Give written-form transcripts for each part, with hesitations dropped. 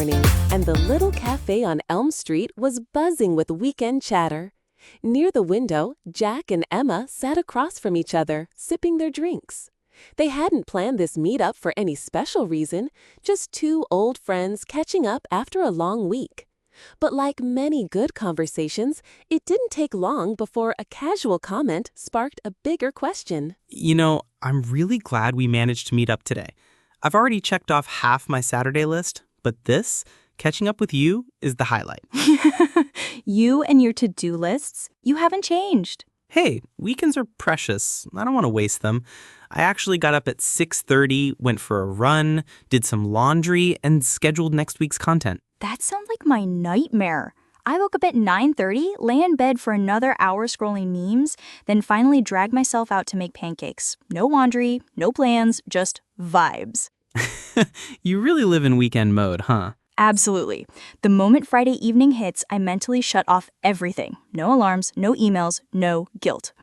morning, and the little cafe on Elm Street was buzzing with weekend chatter. Near the window, Jack and Emma sat across from each other, sipping their drinks. They hadn't planned this meetup for any special reason, just two old friends catching up after a long week. But like many good conversations, it didn't take long before a casual comment sparked a bigger question. I'm really glad we managed to meet up today. I've already checked off half my Saturday list, but catching up with you, is the highlight. You and your to-do lists, you haven't changed. Hey, weekends are precious. I don't want to waste them. I actually got up at 6:30, went for a run, did some laundry, and scheduled next week's content. That sounds like my nightmare. I woke up at 9:30, lay in bed for another hour scrolling memes, then finally dragged myself out to make pancakes. No laundry, no plans, just vibes. You really live in weekend mode, huh? Absolutely. The moment Friday evening hits, I mentally shut off everything. No alarms, no emails, no guilt.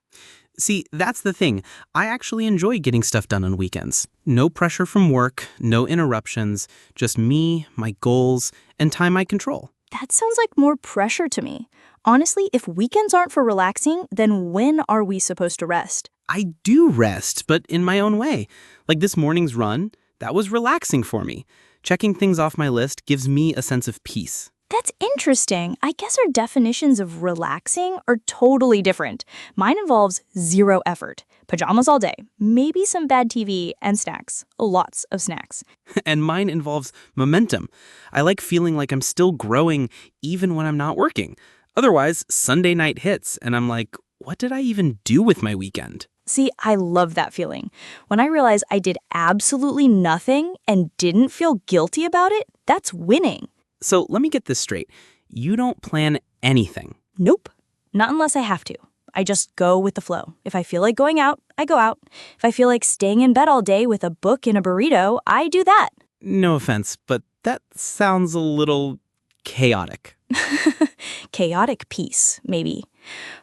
See, that's the thing. I actually enjoy getting stuff done on weekends. No pressure from work, no interruptions, just me, my goals, and time I control. That sounds like more pressure to me. Honestly, if weekends aren't for relaxing, then when are we supposed to rest? I do rest, but in my own way. Like this morning's run, that was relaxing for me. Checking things off my list gives me a sense of peace. That's interesting. I guess our definitions of relaxing are totally different. Mine involves zero effort. Pajamas all day, maybe some bad TV, and snacks. Lots of snacks. And mine involves momentum. I like feeling like I'm still growing even when I'm not working. Otherwise, Sunday night hits, and I'm like, what did I even do with my weekend? See, I love that feeling. When I realize I did absolutely nothing and didn't feel guilty about it, that's winning. So let me get this straight. You don't plan anything. Nope. Not unless I have to. I just go with the flow. If I feel like going out, I go out. If I feel like staying in bed all day with a book and a burrito, I do that. No offense, but that sounds a little chaotic. Chaotic peace, maybe.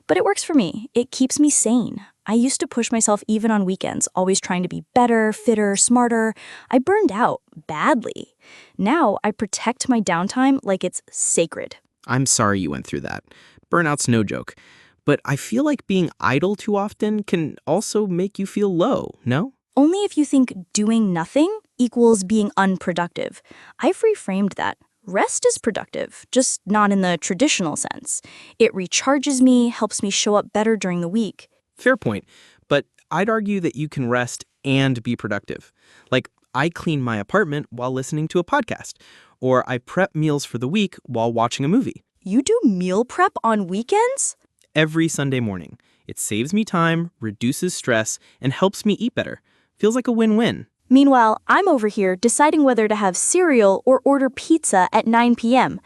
But it works for me. It keeps me sane. I used to push myself even on weekends, always trying to be better, fitter, smarter. I burned out badly. Now I protect my downtime like it's sacred. I'm sorry you went through that. Burnout's no joke. But I feel like being idle too often can also make you feel low, no? Only if you think doing nothing equals being unproductive. I've reframed that. Rest is productive, just not in the traditional sense. It recharges me, helps me show up better during the week. Fair point. But I'd argue that you can rest and be productive. Like, I clean my apartment while listening to a podcast, or I prep meals for the week while watching a movie. You do meal prep on weekends? Every Sunday morning. It saves me time, reduces stress, and helps me eat better. Feels like a win-win. Meanwhile, I'm over here deciding whether to have cereal or order pizza at 9 p.m.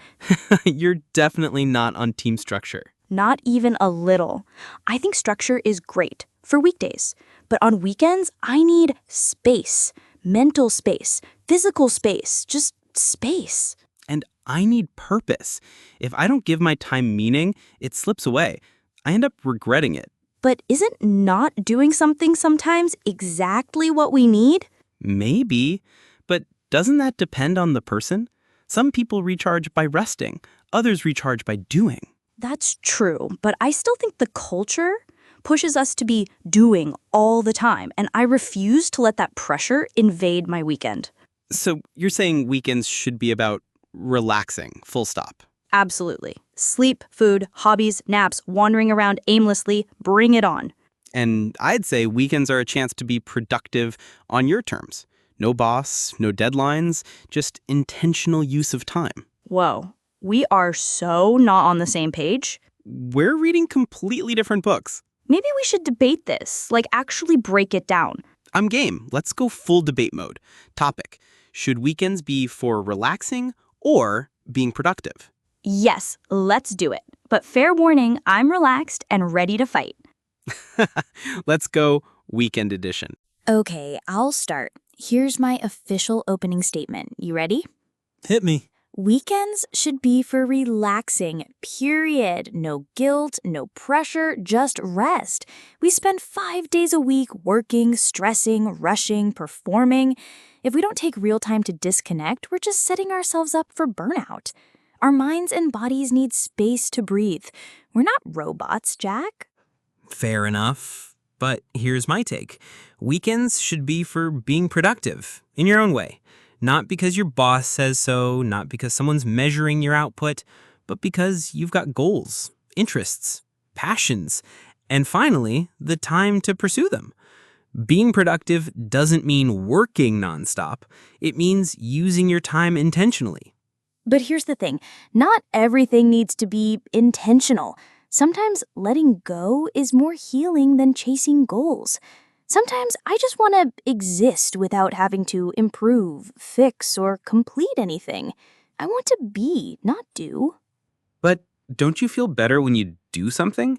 You're definitely not on team structure. Not even a little. I think structure is great for weekdays. But on weekends, I need space. Mental space. Physical space. Just space. And I need purpose. If I don't give my time meaning, it slips away. I end up regretting it. But isn't not doing something sometimes exactly what we need? Maybe. But doesn't that depend on the person? Some people recharge by resting. Others recharge by doing. That's true, but I still think the culture pushes us to be doing all the time, and I refuse to let that pressure invade my weekend. So you're saying weekends should be about relaxing, full stop? Absolutely. Sleep, food, hobbies, naps, wandering around aimlessly, bring it on. And I'd say weekends are a chance to be productive on your terms. No boss, no deadlines, just intentional use of time. Whoa, we are so not on the same page. We're reading completely different books. Maybe we should debate this, like actually break it down. I'm game. Let's go full debate mode. Topic: should weekends be for relaxing or being productive? Yes, let's do it. But fair warning, I'm relaxed and ready to fight. Let's go weekend edition. Okay, I'll start. Here's my official opening statement. You ready? Hit me. Weekends should be for relaxing, period. No guilt, no pressure, just rest. We spend 5 days a week working, stressing, rushing, performing. If we don't take real time to disconnect, we're just setting ourselves up for burnout. Our minds and bodies need space to breathe. We're not robots, Jack. Fair enough. But here's my take. Weekends should be for being productive in your own way. Not because your boss says so, not because someone's measuring your output, but because you've got goals, interests, passions, and finally, the time to pursue them. Being productive doesn't mean working nonstop. It means using your time intentionally. But here's the thing, not everything needs to be intentional. Sometimes letting go is more healing than chasing goals. Sometimes I just want to exist without having to improve, fix, or complete anything. I want to be, not do. But don't you feel better when you do something?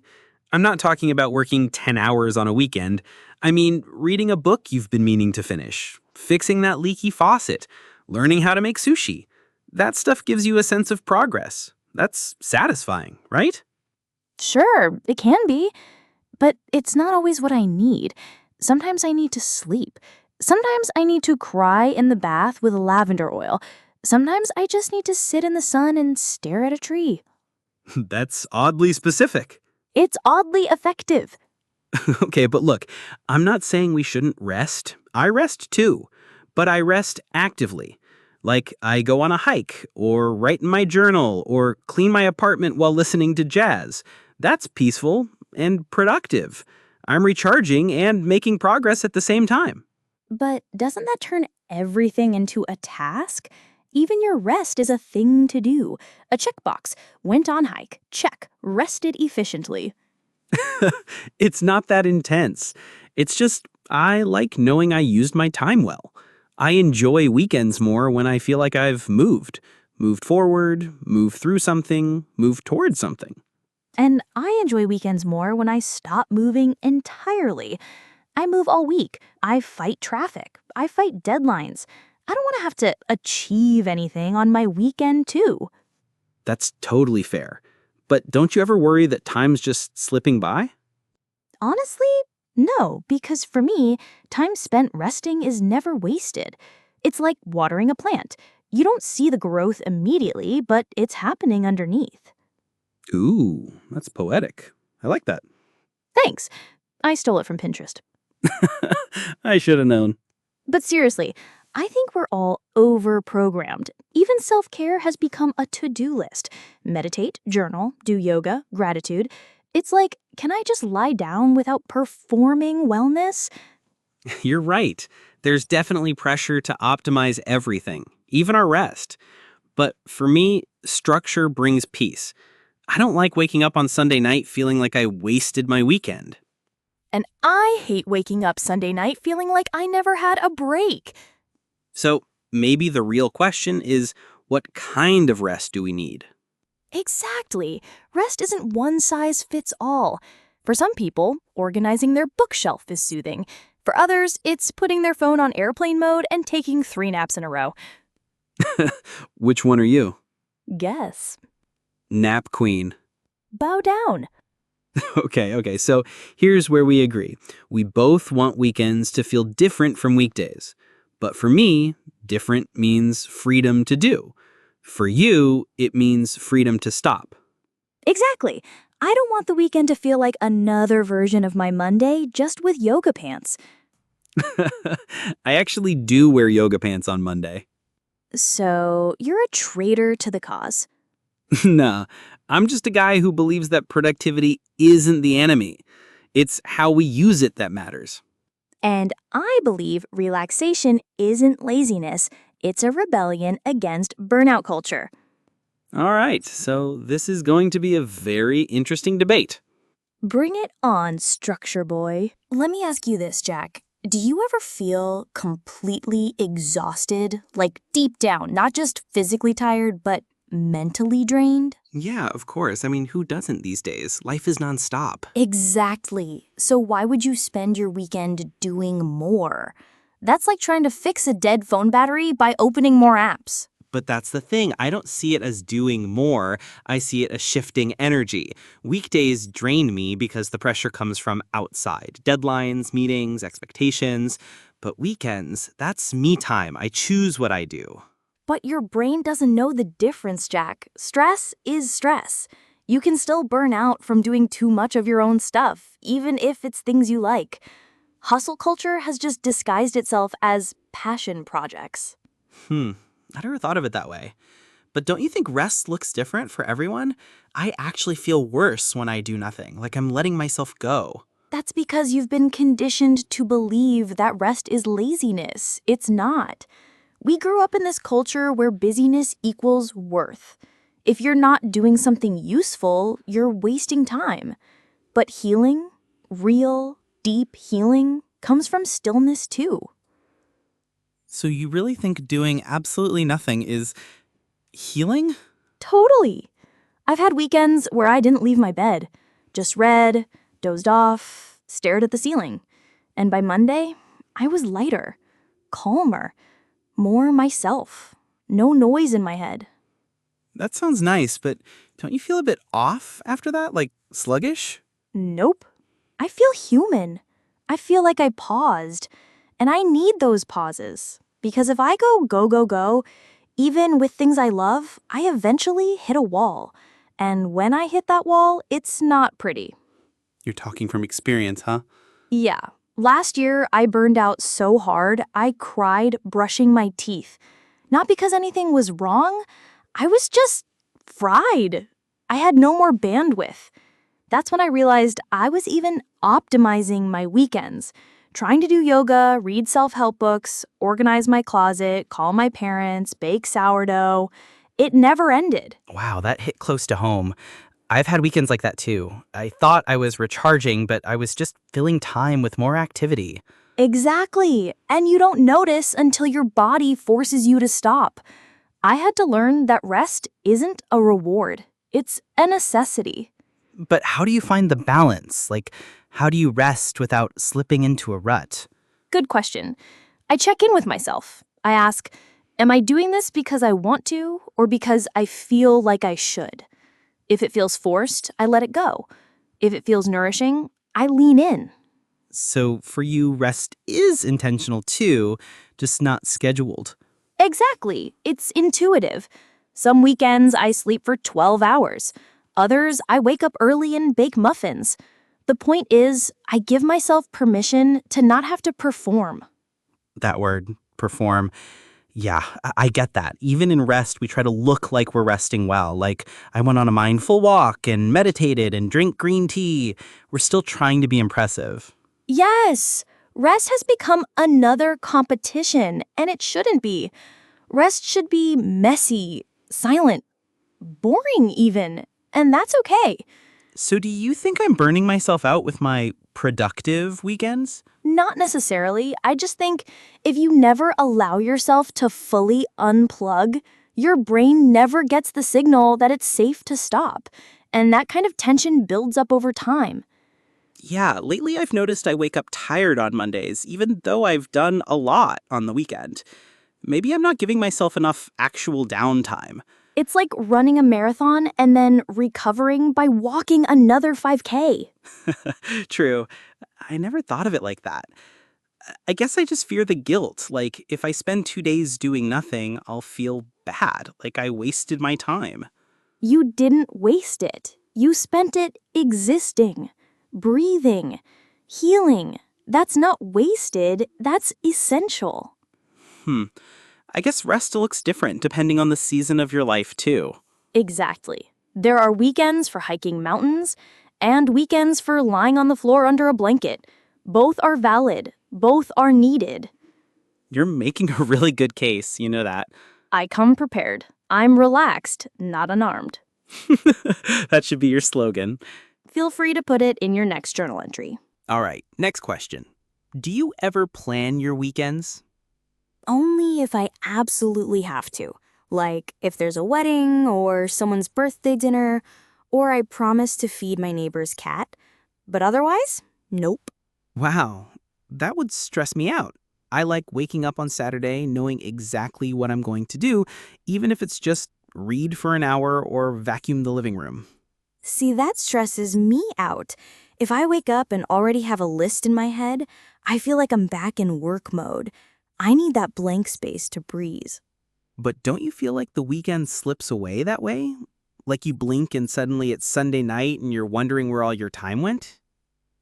I'm not talking about working 10 hours on a weekend. I mean, reading a book you've been meaning to finish, fixing that leaky faucet, learning how to make sushi. That stuff gives you a sense of progress. That's satisfying, right? Sure, it can be, but it's not always what I need. Sometimes I need to sleep. Sometimes I need to cry in the bath with lavender oil. Sometimes I just need to sit in the sun and stare at a tree. That's oddly specific. It's oddly effective. Okay, but look, I'm not saying we shouldn't rest. I rest too, but I rest actively. Like I go on a hike, or write in my journal, or clean my apartment while listening to jazz. That's peaceful and productive. I'm recharging and making progress at the same time. But doesn't that turn everything into a task? Even your rest is a thing to do. A checkbox. Went on hike. Check. Rested efficiently. It's not that intense. It's just I like knowing I used my time well. I enjoy weekends more when I feel like I've moved forward, moved through something, moved towards something. And I enjoy weekends more when I stop moving entirely. I move all week. I fight traffic. I fight deadlines. I don't want to have to achieve anything on my weekend, too. That's totally fair. But don't you ever worry that time's just slipping by? Honestly, no, because for me, time spent resting is never wasted. It's like watering a plant. You don't see the growth immediately, but it's happening underneath. Ooh, that's poetic. I like that. Thanks. I stole it from Pinterest. I should have known. But seriously, I think we're all over-programmed. Even self-care has become a to-do list. Meditate, journal, do yoga, gratitude. It's like, can I just lie down without performing wellness? You're right. There's definitely pressure to optimize everything, even our rest. But for me, structure brings peace. I don't like waking up on Sunday night feeling like I wasted my weekend. And I hate waking up Sunday night feeling like I never had a break. So maybe the real question is, what kind of rest do we need? Exactly. Rest isn't one size fits all. For some people, organizing their bookshelf is soothing. For others, it's putting their phone on airplane mode and taking 3 naps in a row. Which one are you? Guess. Nap queen. Bow down. Okay, so here's where we agree. We both want weekends to feel different from weekdays. But for me, different means freedom to do. For you, it means freedom to stop. Exactly. I don't want the weekend to feel like another version of my Monday, just with yoga pants. I actually do wear yoga pants on Monday. So, you're a traitor to the cause. Nah, I'm just a guy who believes that productivity isn't the enemy. It's how we use it that matters. And I believe relaxation isn't laziness, it's a rebellion against burnout culture. All right, so this is going to be a very interesting debate. Bring it on, structure boy. Let me ask you this, Jack. Do you ever feel completely exhausted? Like deep down, not just physically tired, but mentally drained? Yeah, of course. I mean, who doesn't these days? Life is nonstop. Exactly. So why would you spend your weekend doing more? That's like trying to fix a dead phone battery by opening more apps. But that's the thing. I don't see it as doing more. I see it as shifting energy. Weekdays drain me because the pressure comes from outside. Deadlines, meetings, expectations. But weekends, that's me time. I choose what I do. But your brain doesn't know the difference, Jack. Stress is stress. You can still burn out from doing too much of your own stuff, even if it's things you like. Hustle culture has just disguised itself as passion projects. I never thought of it that way. But don't you think rest looks different for everyone? I actually feel worse when I do nothing, like I'm letting myself go. That's because you've been conditioned to believe that rest is laziness. It's not. We grew up in this culture where busyness equals worth. If you're not doing something useful, you're wasting time. But healing, real, deep healing, comes from stillness too. So you really think doing absolutely nothing is healing? Totally. I've had weekends where I didn't leave my bed. Just read, dozed off, stared at the ceiling. And by Monday, I was lighter, calmer, more myself. No noise in my head. That sounds nice, but don't you feel a bit off after that? Like sluggish? Nope. I feel human. I feel like I paused. And I need those pauses. Because if I go, even with things I love, I eventually hit a wall. And when I hit that wall, it's not pretty. You're talking from experience, huh? Yeah. Last year, I burned out so hard, I cried brushing my teeth. Not because anything was wrong, I was just fried. I had no more bandwidth. That's when I realized I was even optimizing my weekends, trying to do yoga, read self-help books, organize my closet, call my parents, bake sourdough. It never ended. Wow, that hit close to home. I've had weekends like that too. I thought I was recharging, but I was just filling time with more activity. Exactly. And you don't notice until your body forces you to stop. I had to learn that rest isn't a reward. It's a necessity. But how do you find the balance? Like, how do you rest without slipping into a rut? Good question. I check in with myself. I ask, am I doing this because I want to or because I feel like I should? If it feels forced, I let it go. If it feels nourishing, I lean in. So for you, rest is intentional too, just not scheduled. Exactly. It's intuitive. Some weekends I sleep for 12 hours. Others I wake up early and bake muffins. The point is, I give myself permission to not have to perform. That word, perform. Yeah, I get that. Even in rest, we try to look like we're resting well. Like, I went on a mindful walk and meditated and drank green tea. We're still trying to be impressive. Yes, rest has become another competition, and it shouldn't be. Rest should be messy, silent, boring even, and that's okay. So do you think I'm burning myself out with my productive weekends? Not necessarily. I just think if you never allow yourself to fully unplug, your brain never gets the signal that it's safe to stop. And that kind of tension builds up over time. Yeah, lately I've noticed I wake up tired on Mondays, even though I've done a lot on the weekend. Maybe I'm not giving myself enough actual downtime. It's like running a marathon and then recovering by walking another 5K. True. I never thought of it like that. I guess I just fear the guilt. Like, if I spend 2 days doing nothing, I'll feel bad, like I wasted my time. You didn't waste it. You spent it existing, breathing, healing. That's not wasted, that's essential. I guess rest looks different depending on the season of your life, too. Exactly. There are weekends for hiking mountains and weekends for lying on the floor under a blanket. Both are valid. Both are needed. You're making a really good case, you know that. I come prepared. I'm relaxed, not unarmed. That should be your slogan. Feel free to put it in your next journal entry. All right, next question. Do you ever plan your weekends? Only if I absolutely have to. Like if there's a wedding or someone's birthday dinner, or I promise to feed my neighbor's cat. But otherwise, nope. Wow, that would stress me out. I like waking up on Saturday knowing exactly what I'm going to do, even if it's just read for an hour or vacuum the living room. See, that stresses me out. If I wake up and already have a list in my head, I feel like I'm back in work mode. I need that blank space to breathe. But don't you feel like the weekend slips away that way? Like you blink and suddenly it's Sunday night and you're wondering where all your time went?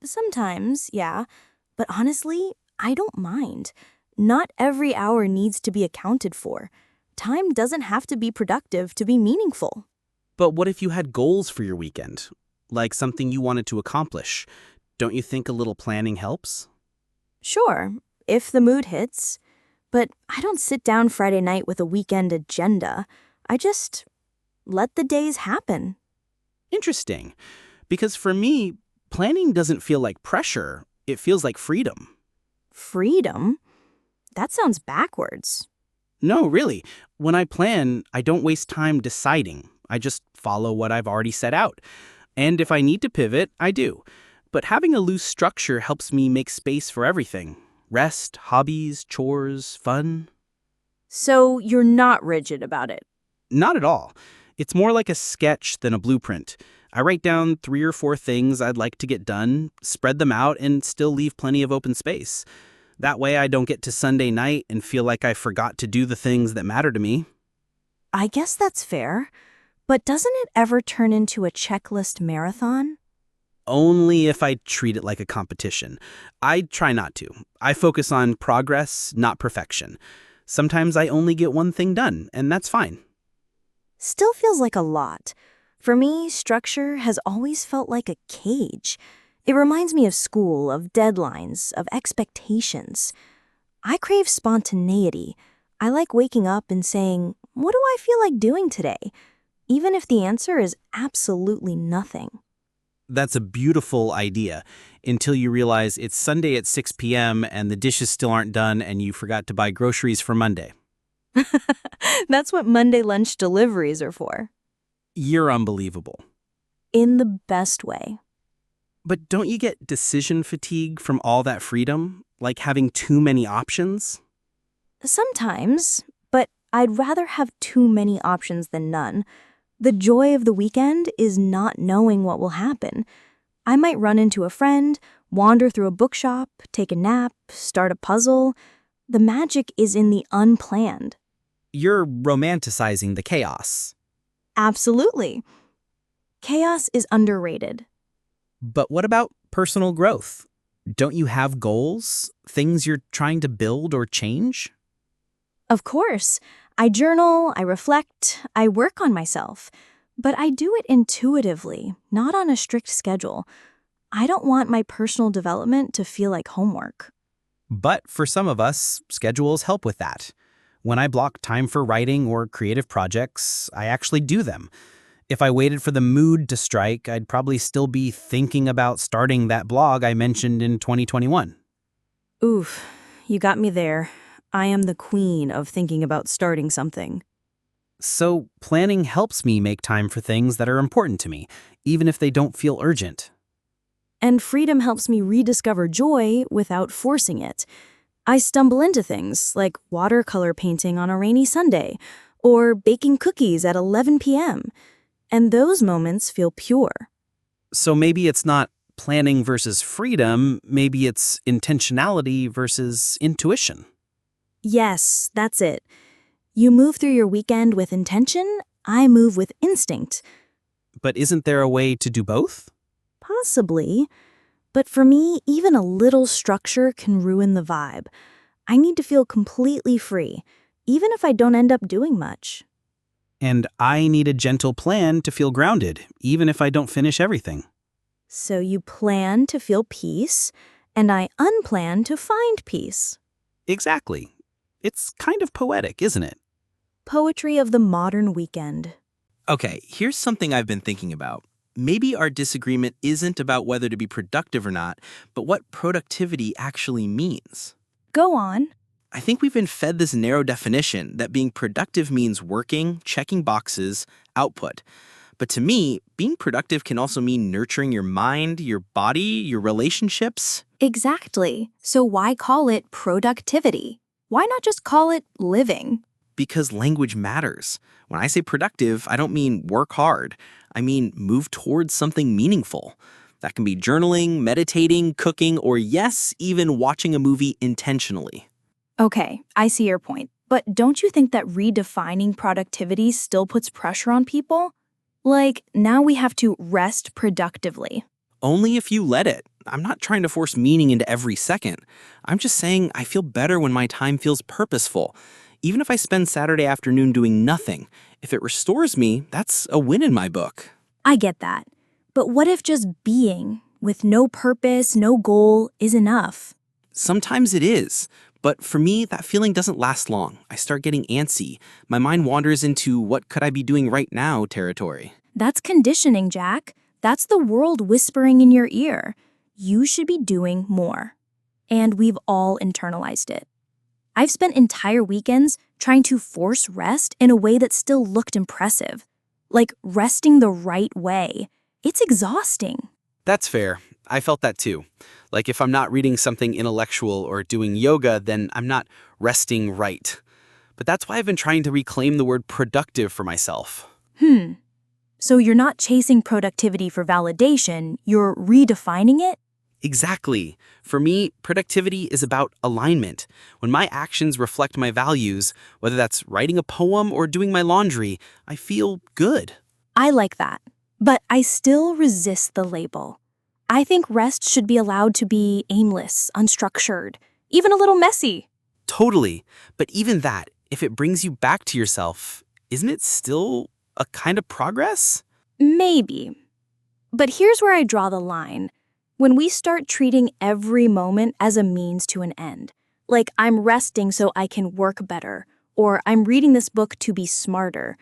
Sometimes, yeah. But honestly, I don't mind. Not every hour needs to be accounted for. Time doesn't have to be productive to be meaningful. But what if you had goals for your weekend? Like something you wanted to accomplish? Don't you think a little planning helps? Sure, if the mood hits. But I don't sit down Friday night with a weekend agenda. I just let the days happen. Interesting. Because for me, planning doesn't feel like pressure. It feels like freedom. Freedom? That sounds backwards. No, really. When I plan, I don't waste time deciding. I just follow what I've already set out. And if I need to pivot, I do. But having a loose structure helps me make space for everything. Rest, hobbies, chores, fun. So you're not rigid about it. Not at all. It's more like a sketch than a blueprint. I write down 3 or 4 things I'd like to get done, spread them out, and still leave plenty of open space. That way I don't get to Sunday night and feel like I forgot to do the things that matter to me. I guess that's fair. But doesn't it ever turn into a checklist marathon? Only if I treat it like a competition. I try not to. I focus on progress, not perfection. Sometimes I only get one thing done, and that's fine. Still feels like a lot. For me, structure has always felt like a cage. It reminds me of school, of deadlines, of expectations. I crave spontaneity. I like waking up and saying, what do I feel like doing today? Even if the answer is absolutely nothing. That's a beautiful idea, until you realize it's Sunday at 6 p.m. and the dishes still aren't done and you forgot to buy groceries for Monday. That's what Monday lunch deliveries are for. You're unbelievable. In the best way. But don't you get decision fatigue from all that freedom? Like having too many options? Sometimes, but I'd rather have too many options than none. The joy of the weekend is not knowing what will happen. I might run into a friend, wander through a bookshop, take a nap, start a puzzle. The magic is in the unplanned. You're romanticizing the chaos. Absolutely. Chaos is underrated. But what about personal growth? Don't you have goals? Things you're trying to build or change? Of course, I journal, I reflect, I work on myself. But I do it intuitively, not on a strict schedule. I don't want my personal development to feel like homework. But for some of us, schedules help with that. When I block time for writing or creative projects, I actually do them. If I waited for the mood to strike, I'd probably still be thinking about starting that blog I mentioned in 2021. Oof, you got me there. I am the queen of thinking about starting something. So planning helps me make time for things that are important to me, even if they don't feel urgent. And freedom helps me rediscover joy without forcing it. I stumble into things like watercolor painting on a rainy Sunday or baking cookies at 11 p.m. And those moments feel pure. So maybe it's not planning versus freedom, maybe it's intentionality versus intuition. Yes, that's it. You move through your weekend with intention, I move with instinct. But isn't there a way to do both? Possibly. But for me, even a little structure can ruin the vibe. I need to feel completely free, even if I don't end up doing much. And I need a gentle plan to feel grounded, even if I don't finish everything. So you plan to feel peace, and I unplan to find peace. Exactly. It's kind of poetic, isn't it? Poetry of the modern weekend. Okay, here's something I've been thinking about. Maybe our disagreement isn't about whether to be productive or not, but what productivity actually means. Go on. I think we've been fed this narrow definition that being productive means working, checking boxes, output. But to me, being productive can also mean nurturing your mind, your body, your relationships, Exactly. So why call it productivity? Why not just call it living? Because language matters. When I say productive, I don't mean work hard. I mean move towards something meaningful. That can be journaling, meditating, cooking, or yes, even watching a movie intentionally. Okay, I see your point. But don't you think that redefining productivity still puts pressure on people? Like, now we have to rest productively. Only if you let it. I'm not trying to force meaning into every second. I'm just saying I feel better when my time feels purposeful. Even if I spend Saturday afternoon doing nothing, if it restores me, that's a win in my book. I get that. But what if just being, with no purpose, no goal, is enough? Sometimes it is, but for me, that feeling doesn't last long. I start getting antsy. My mind wanders into what could I be doing right now territory. That's conditioning, Jack. That's the world whispering in your ear. You should be doing more. And we've all internalized it. I've spent entire weekends trying to force rest in a way that still looked impressive. Like resting the right way. It's exhausting. That's fair. I felt that too. Like if I'm not reading something intellectual or doing yoga, then I'm not resting right. But that's why I've been trying to reclaim the word productive for myself. So you're not chasing productivity for validation, you're redefining it? Exactly. For me, productivity is about alignment. When my actions reflect my values, whether that's writing a poem or doing my laundry, I feel good. I like that. But I still resist the label. I think rest should be allowed to be aimless, unstructured, even a little messy. Totally. But even that, if it brings you back to yourself, isn't it still a kind of progress? Maybe. But here's where I draw the line. When we start treating every moment as a means to an end, like I'm resting so I can work better, or I'm reading this book to be smarter,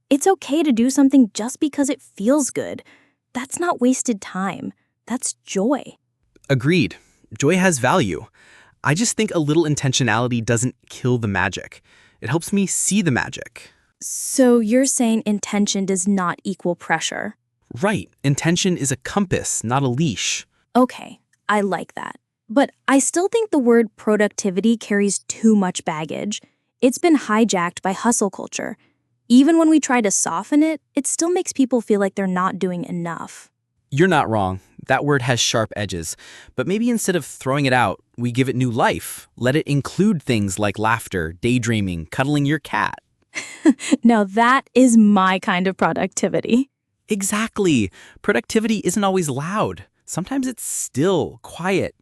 it's okay to do something just because it feels good. That's not wasted time. That's joy. Agreed. Joy has value. I just think a little intentionality doesn't kill the magic. It helps me see the magic. So you're saying intention does not equal pressure? Right. Intention is a compass, not a leash. Okay, I like that. But I still think the word productivity carries too much baggage. It's been hijacked by hustle culture. Even when we try to soften it, it still makes people feel like they're not doing enough. You're not wrong. That word has sharp edges. But maybe instead of throwing it out, we give it new life. Let it include things like laughter, daydreaming, cuddling your cat. Now that is my kind of productivity. Exactly. Productivity isn't always loud. Sometimes it's still, quiet,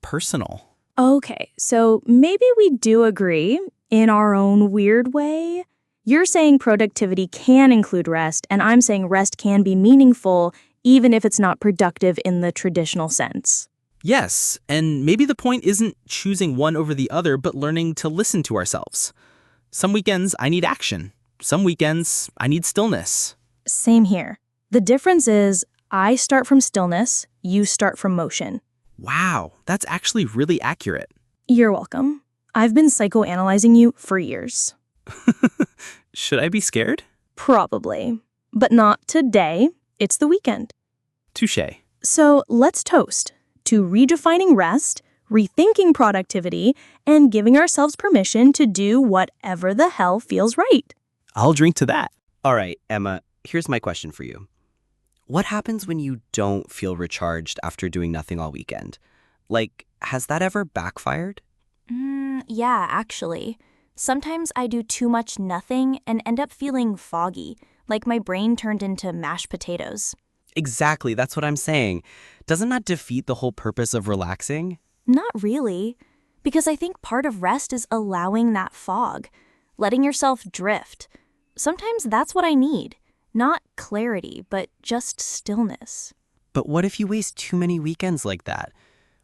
personal. Okay, so maybe we do agree, in our own weird way. You're saying productivity can include rest, and I'm saying rest can be meaningful, even if it's not productive in the traditional sense. Yes, and maybe the point isn't choosing one over the other, but learning to listen to ourselves. Some weekends, I need action. Some weekends, I need stillness. Same here. The difference is, I start from stillness, you start from motion. Wow, that's actually really accurate. You're welcome. I've been psychoanalyzing you for years. Should I be scared? Probably. But not today. It's the weekend. Touché. So let's toast to redefining rest, rethinking productivity, and giving ourselves permission to do whatever the hell feels right. I'll drink to that. All right, Emma, here's my question for you. What happens when you don't feel recharged after doing nothing all weekend? Like, has that ever backfired? Yeah, actually. Sometimes I do too much nothing and end up feeling foggy, like my brain turned into mashed potatoes. Exactly, that's what I'm saying. Doesn't that defeat the whole purpose of relaxing? Not really, because I think part of rest is allowing that fog, letting yourself drift. Sometimes that's what I need. Not clarity, but just stillness. But what if you waste too many weekends like that?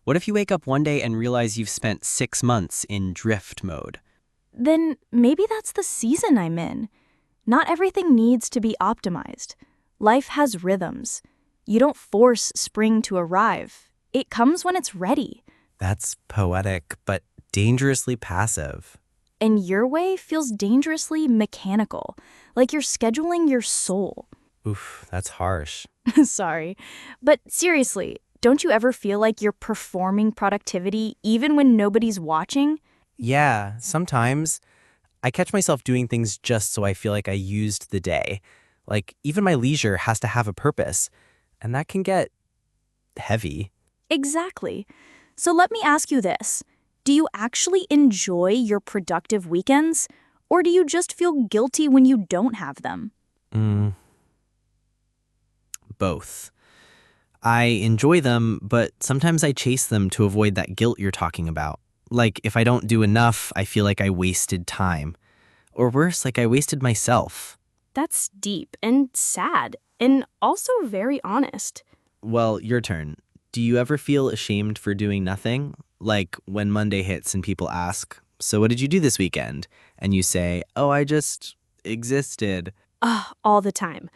What if you wake up one day and realize you've spent 6 months in drift mode? Then maybe that's the season I'm in. Not everything needs to be optimized. Life has rhythms. You don't force spring to arrive. It comes when it's ready. That's poetic, but dangerously passive. And your way feels dangerously mechanical, like you're scheduling your soul. Oof, that's harsh. Sorry. But seriously, Don't you ever feel like you're performing productivity even when nobody's watching? Yeah, sometimes I catch myself doing things just so I feel like I used the day. Like, even my leisure has to have a purpose, and that can get heavy. Exactly. So let me ask you this. Do you actually enjoy your productive weekends? Or do you just feel guilty when you don't have them? Both. I enjoy them, but sometimes I chase them to avoid that guilt you're talking about. Like, if I don't do enough, I feel like I wasted time. Or worse, like I wasted myself. That's deep and sad, and also very honest. Well, your turn. Do you ever feel ashamed for doing nothing? Like when Monday hits and people ask, "So what did you do this weekend?" And you say, "Oh, I just existed." Ugh, all the time.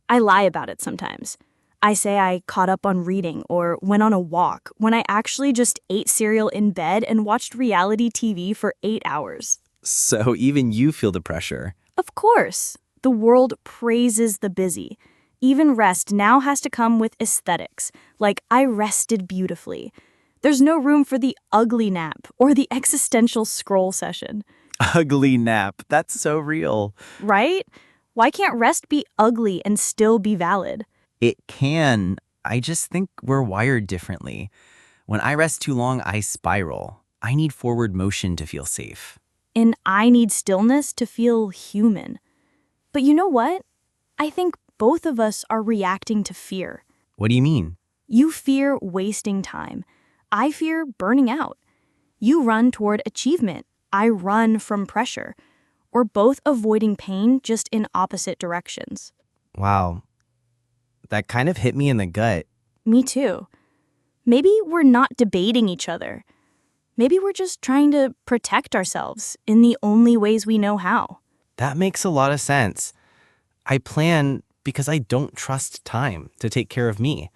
I lie about it sometimes. I say I caught up on reading or went on a walk when I actually just ate cereal in bed and watched reality TV for 8 hours. So even you feel the pressure. Of course, the world praises the busy. Even rest now has to come with aesthetics, like I rested beautifully. There's no room for the ugly nap or the existential scroll session, Ugly nap. That's so real. right? Why can't rest be ugly and still be valid? It can. I just think we're wired differently. When I rest too long, I spiral. I need forward motion to feel safe. And I need stillness to feel human. But you know what? I think both of us are reacting to fear. What do you mean? You fear wasting time. I fear burning out. You run toward achievement. I run from pressure. We're both avoiding pain, just in opposite directions. Wow. That kind of hit me in the gut. Me too. Maybe we're not debating each other. Maybe we're just trying to protect ourselves in the only ways we know how. That makes a lot of sense. I plan because I don't trust time to take care of me.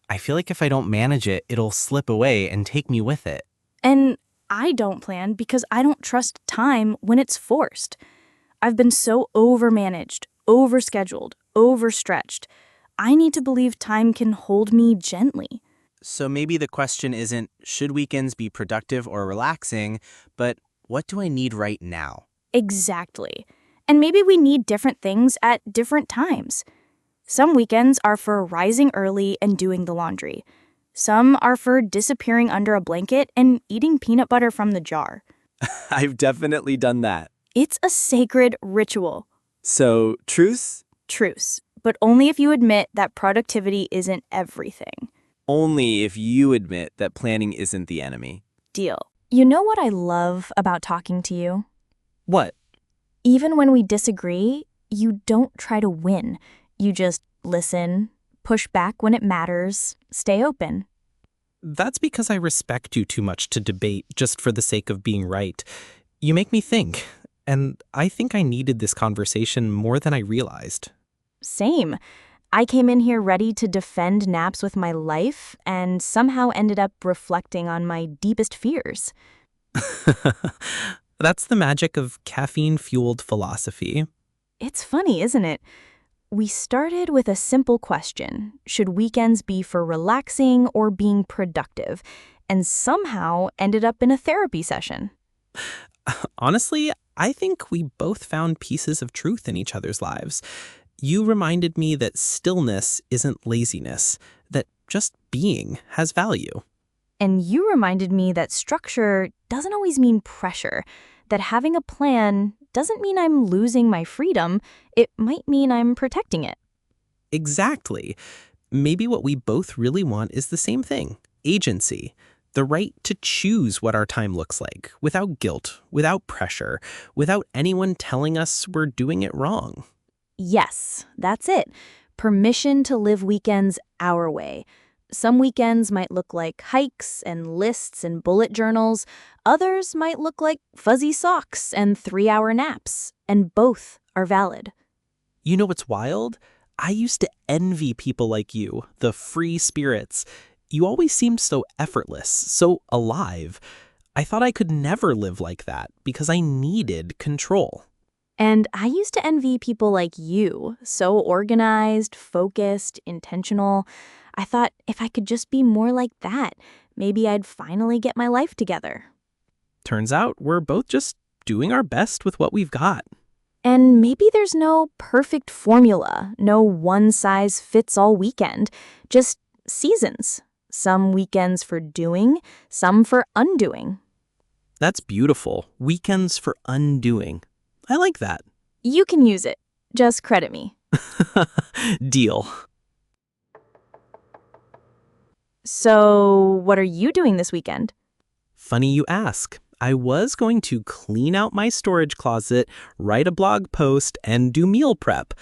I feel like if I don't manage it, it'll slip away and take me with it. And I don't plan because I don't trust time when it's forced. I've been so overmanaged, overscheduled, overstretched. I need to believe time can hold me gently. So maybe the question isn't, should weekends be productive or relaxing, but what do I need right now? Exactly. And maybe we need different things at different times. Some weekends are for rising early and doing the laundry. Some are for disappearing under a blanket and eating peanut butter from the jar. I've definitely done that. It's a sacred ritual. So, truce? Truce. But only if you admit that productivity isn't everything. Only if you admit that planning isn't the enemy. Deal. You know what I love about talking to you? What? Even when we disagree, you don't try to win. You just listen, push back when it matters, stay open. That's because I respect you too much to debate just for the sake of being right. You make me think, and I think I needed this conversation more than I realized. Same. I came in here ready to defend naps with my life and somehow ended up reflecting on my deepest fears. That's the magic of caffeine-fueled philosophy. It's funny, isn't it? We started with a simple question. Should weekends be for relaxing or being productive? And somehow ended up in a therapy session. Honestly, I think we both found pieces of truth in each other's lives. You reminded me that stillness isn't laziness, that just being has value. And you reminded me that structure doesn't always mean pressure, that having a plan doesn't mean I'm losing my freedom, it might mean I'm protecting it. Exactly. Maybe what we both really want is the same thing, agency. The right to choose what our time looks like, without guilt, without pressure, without anyone telling us we're doing it wrong. Yes, that's it. Permission to live weekends our way. Some weekends might look like hikes and lists and bullet journals. Others might look like fuzzy socks and 3-hour naps. And both are valid. You know what's wild? I used to envy people like you, the free spirits. You always seemed so effortless, so alive. I thought I could never live like that because I needed control. And I used to envy people like you, so organized, focused, intentional. I thought if I could just be more like that, maybe I'd finally get my life together. Turns out we're both just doing our best with what we've got. And maybe there's no perfect formula, no one-size-fits-all weekend, just seasons. Some weekends for doing, some for undoing. That's beautiful. Weekends for undoing. I like that. You can use it. Just credit me. Deal. So, what are you doing this weekend? Funny you ask. I was going to clean out my storage closet, write a blog post, and do meal prep.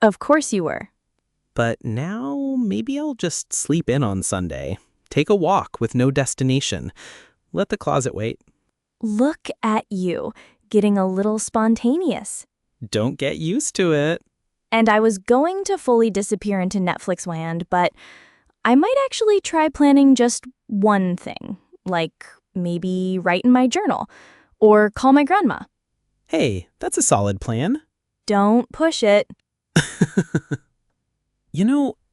Of course you were. But now maybe I'll just sleep in on Sunday. Take a walk with no destination. Let the closet wait. Look at you, getting a little spontaneous. Don't get used to it. And I was going to fully disappear into Netflix land, but I might actually try planning just one thing, like maybe write in my journal or call my grandma. Hey, that's a solid plan. Don't push it.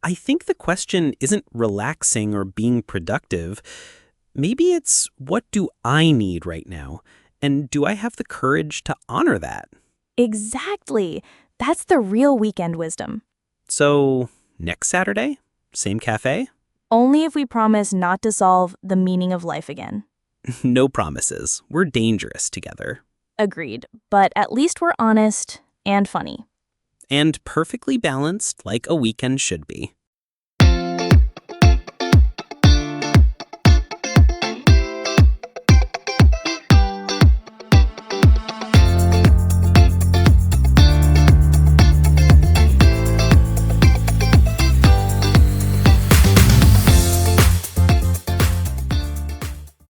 I think the question isn't relaxing or being productive. Maybe it's, what do I need right now? And do I have the courage to honor that? Exactly. That's the real weekend wisdom. So, next Saturday? Same cafe? Only if we promise not to solve the meaning of life again. No promises. We're dangerous together. Agreed. But at least we're honest and funny. And perfectly balanced like a weekend should be.